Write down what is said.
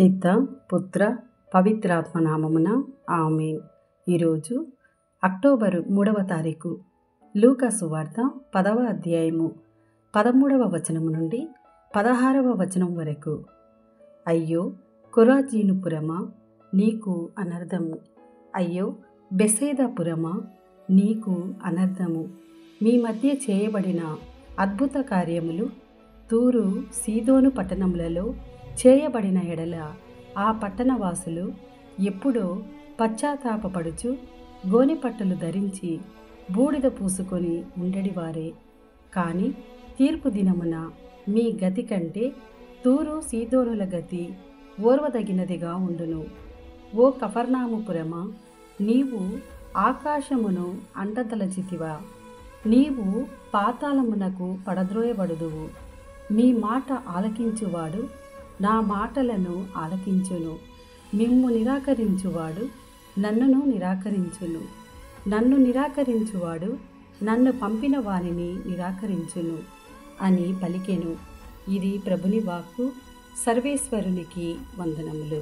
పిత పుత్ర పవిత్రాత్మ నామమున ఆమేన్. ఈరోజు అక్టోబరు 3వ తారీఖు. లూకా సువార్త 10వ అధ్యాయము 13వ వచనము నుండి 16వ వచనం వరకు. అయ్యో కొరాజీనుపురమా, నీకు అనర్థము! అయ్యో బెత్సైదాపురమా, నీకు అనర్థము! మీ మధ్య చేయబడిన అద్భుత కార్యములు తూరు సీదోను పట్టణములలో చేయబడిన ఎడల ఆ పట్టణవాసులు ఎప్పుడో పశ్చాత్తాపపడుచు గోనెపట్టలు ధరించి బూడిద పూసుకొని ఉండేవారే. కానీ తీర్పు దినమున మీ గతి కంటే తూరు సీదోనుల గతి ఓర్వదగినదిగా ఉండును. ఓ కఫర్నాముపురమా, నీవు ఆకాశమును అంటదలచితివా? నీవు పాతాళమునకు పడద్రోయబడుదువు. మీ మాట ఆలకించువాడు నా మాటలను ఆలకించును. మిమ్ము నిరాకరించువాడు నన్నును నిరాకరించును. నన్ను నిరాకరించువాడు నన్ను పంపిన వారిని నిరాకరించును అని పలికెను. ఇది ప్రభుని వాక్కు. సర్వేశ్వరునికి వందనములు.